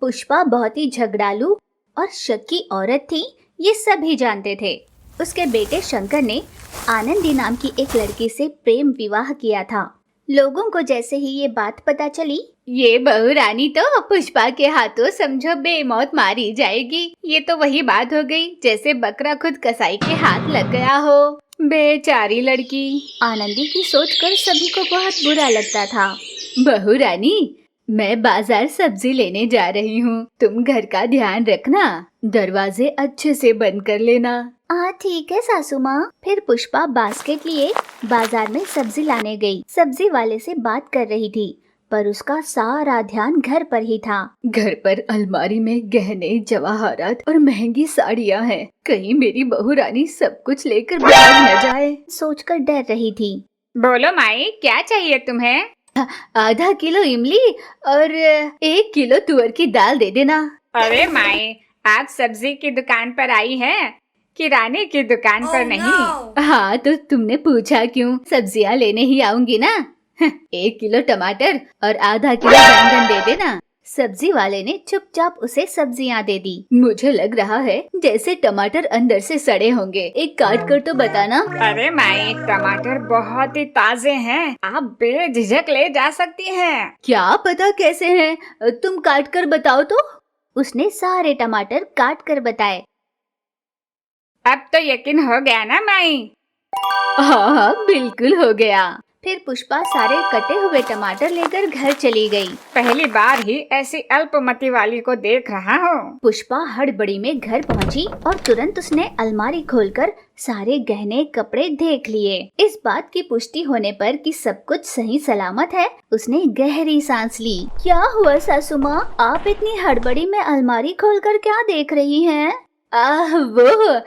पुष्पा बहुत ही झगड़ालू और शक्की औरत थी, ये सभी जानते थे। उसके बेटे शंकर ने आनंदी नाम की एक लड़की से प्रेम विवाह किया था। लोगों को जैसे ही ये बात पता चली, ये बहू रानी तो पुष्पा के हाथों समझो बेमौत मारी जाएगी। ये तो वही बात हो गई जैसे बकरा खुद कसाई के हाथ लग गया हो। बेचारी लड़की। आनंदी की सोचकर सभी को बहुत बुरा लगता था। बहू रानी, मैं बाजार सब्जी लेने जा रही हूँ, तुम घर का ध्यान रखना, दरवाजे अच्छे से बंद कर लेना। ठीक है सासू माँ। फिर पुष्पा बास्केट लिए बाजार में सब्जी लाने गई। सब्जी वाले से बात कर रही थी, पर उसका सारा ध्यान घर पर ही था। घर पर अलमारी में गहने, जवाहरात और महंगी साड़ियाँ हैं। कहीं मेरी बहू रानी सब कुछ लेकर भाग न जाए, सोचकर डर रही थी। बोलो माई, क्या चाहिए तुम्हें? आधा किलो इमली और 1 किलो तुअर की दाल दे देना। अरे माई, आप सब्जी की दुकान पर आई हैं, किराने की दुकान पर नहीं। no. हाँ तो तुमने पूछा क्यों? सब्जियाँ लेने ही आऊंगी ना। 1 किलो टमाटर और आधा किलो बैंगन दे देना। सब्जी वाले ने चुपचाप उसे सब्जियाँ दे दी। मुझे लग रहा है जैसे टमाटर अंदर से सड़े होंगे, एक काट कर तो बताना। अरे माई, टमाटर बहुत ही ताजे हैं, आप बेझिझक ले जा सकती हैं। क्या पता कैसे हैं, तुम काट कर बताओ तो। उसने सारे टमाटर काट कर बताए। अब तो यकीन हो गया ना माई? हाँ, बिल्कुल हो गया। फिर पुष्पा सारे कटे हुए टमाटर लेकर घर चली गई। पहली बार ही ऐसी अल्पमति वाली को देख रहा हूँ। पुष्पा हड़बड़ी में घर पहुँची और तुरंत उसने अलमारी खोलकर सारे गहने कपड़े देख लिए। इस बात की पुष्टि होने पर कि सब कुछ सही सलामत है, उसने गहरी सांस ली। क्या हुआ सासू माँ, आप इतनी हड़बड़ी में अलमारी खोलकर क्या देख रही हैं? वो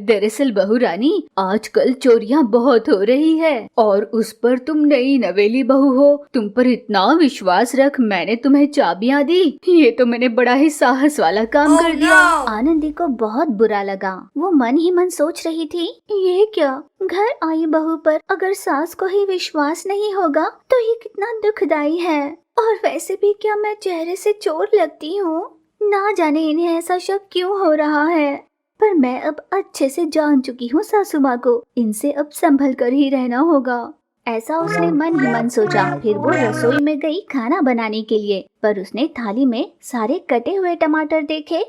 दरअसल बहू रानी, आजकल चोरियां बहुत हो रही है और उस पर तुम नई नवेली बहू हो, तुम पर इतना विश्वास रख मैंने तुम्हें चाबियां दी। ये तो मैंने बड़ा ही साहस वाला काम कर दिया। आनंदी को बहुत बुरा लगा। वो मन ही मन सोच रही थी, ये क्या, घर आई बहू पर अगर सास को ही विश्वास नहीं होगा तो ये कितना दुखदाई है। और वैसे भी क्या मैं चेहरे से चोर लगती हूँ? ना जाने इन्हें ऐसा शक क्यों हो रहा है, पर मैं अब अच्छे से जान चुकी हूँ सासू माँ को, इनसे अब संभल कर ही रहना होगा। ऐसा उसने मन ही मन सोचा। फिर वो रसोई में गई खाना बनाने के लिए, पर उसने थाली में सारे कटे हुए टमाटर देखे।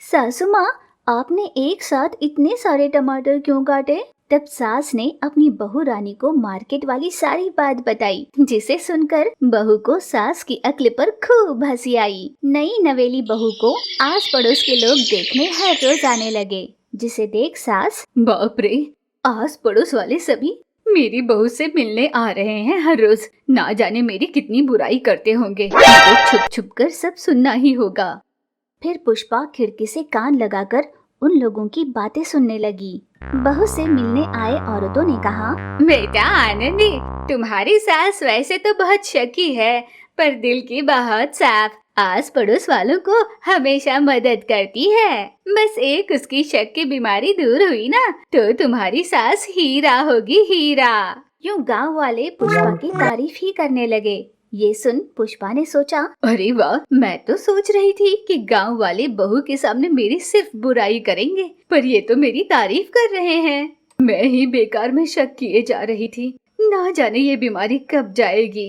सासू माँ, आपने एक साथ इतने सारे टमाटर क्यों काटे? तब सास ने अपनी बहू रानी को मार्केट वाली सारी बात बताई, जिसे सुनकर बहू को सास की अक्ल पर खूब हंसी आई। नई नवेली बहू को आस पड़ोस के लोग देखने हर रोज आने लगे, जिसे देख सास, बाप रे, आस पड़ोस वाले सभी मेरी बहू से मिलने आ रहे हैं हर रोज, ना जाने मेरी कितनी बुराई करते होंगे, तो छुप छुप कर सब सुनना ही होगा। फिर पुष्पा खिड़की से कान लगाकर उन लोगों की बातें सुनने लगी। बहू से मिलने आए औरतों ने कहा, बेटा आनंदी, तुम्हारी सास वैसे तो बहुत शकी है, पर दिल की बहुत साफ, आस पड़ोस वालों को हमेशा मदद करती है। बस एक उसकी शक की बीमारी दूर हुई ना, तो तुम्हारी सास हीरा होगी, हीरा। यूं गांव वाले पुष्पा की तारीफ ही करने लगे। ये सुन पुष्पा ने सोचा, अरे वाह, मैं तो सोच रही थी कि गांव वाले बहू के सामने मेरी सिर्फ बुराई करेंगे, पर ये तो मेरी तारीफ कर रहे हैं। मैं ही बेकार में शक किए जा रही थी, ना जाने ये बीमारी कब जाएगी।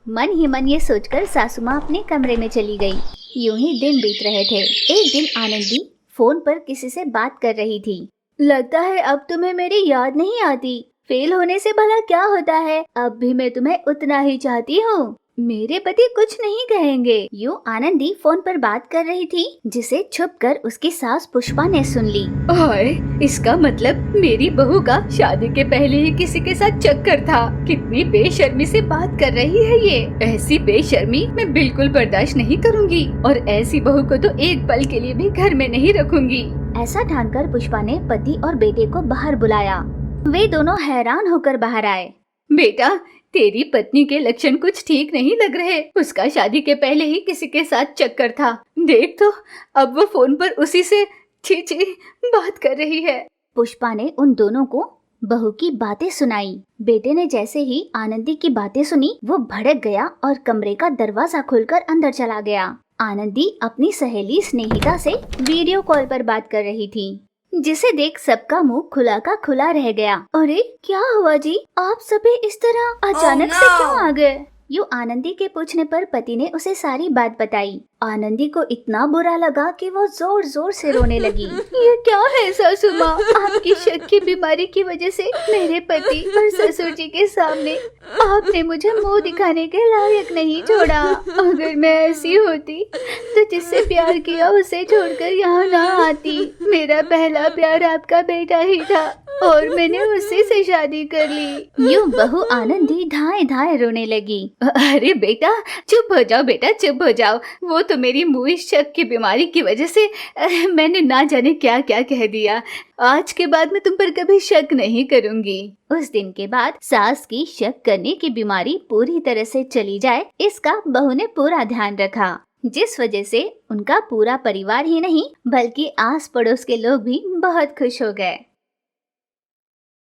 मन ही मन ये सोचकर सासू माँ अपने कमरे में चली गई। यूं ही दिन बीत रहे थे। एक दिन आनंदी फोन पर किसी से बात कर रही थी। लगता है अब तुम्हें मेरी याद नहीं आती। फेल होने से भला क्या होता है, अब भी मैं तुम्हें उतना ही चाहती हूँ। मेरे पति कुछ नहीं कहेंगे। यूं आनंदी फोन पर बात कर रही थी, जिसे छुपकर उसकी सास पुष्पा ने सुन ली। हाय, इसका मतलब मेरी बहू का शादी के पहले ही किसी के साथ चक्कर था। कितनी बेशर्मी से बात कर रही है ये। ऐसी बेशर्मी मैं बिल्कुल बर्दाश्त नहीं करूँगी और ऐसी बहू को तो एक पल के लिए भी घर में नहीं रखूंगी। ऐसा ठानकर पुष्पा ने पति और बेटे को बाहर बुलाया। वे दोनों हैरान होकर बाहर आए। बेटा, तेरी पत्नी के लक्षण कुछ ठीक नहीं लग रहे। उसका शादी के पहले ही किसी के साथ चक्कर था। देख तो, अब वो फोन पर उसी से छी छी बात कर रही है। पुष्पा ने उन दोनों को बहू की बातें सुनाई। बेटे ने जैसे ही आनंदी की बातें सुनी, वो भड़क गया और कमरे का दरवाजा खोलकर अंदर चला गया। आनंदी अपनी सहेली स्नेहिता से वीडियो कॉल पर बात कर रही थी, जिसे देख सबका मुंह खुला का खुला रह गया। अरे क्या हुआ जी, आप सभी इस तरह अचानक से क्यों आ गए? यूं आनंदी के पूछने पर पति ने उसे सारी बात बताई। आनंदी को इतना बुरा लगा कि वो जोर जोर से रोने लगी। ये क्या है सासू माँ, आपकी शक की बीमारी की वजह से मेरे पति और ससुर जी के सामने आपने मुझे मुंह दिखाने के लायक नहीं छोड़ा। अगर मैं ऐसी होती तो जिससे प्यार किया उसे छोड़कर यहाँ ना आती। मेरा पहला प्यार आपका बेटा ही था और मैंने उसी से शादी कर ली। यूं बहू आनंदी धाए धाए रोने लगी। अरे बेटा चुप हो जाओ, बेटा चुप हो जाओ। वो तो मेरी मुंह शक की बीमारी की वजह से मैंने ना जाने क्या क्या कह दिया। आज के बाद मैं तुम पर कभी शक नहीं करूंगी। उस दिन के बाद सास की शक करने की बीमारी पूरी तरह से चली जाए, इसका बहू ने पूरा ध्यान रखा, जिस वजह से उनका पूरा परिवार ही नहीं बल्कि आस पड़ोस के लोग भी बहुत खुश हो गए।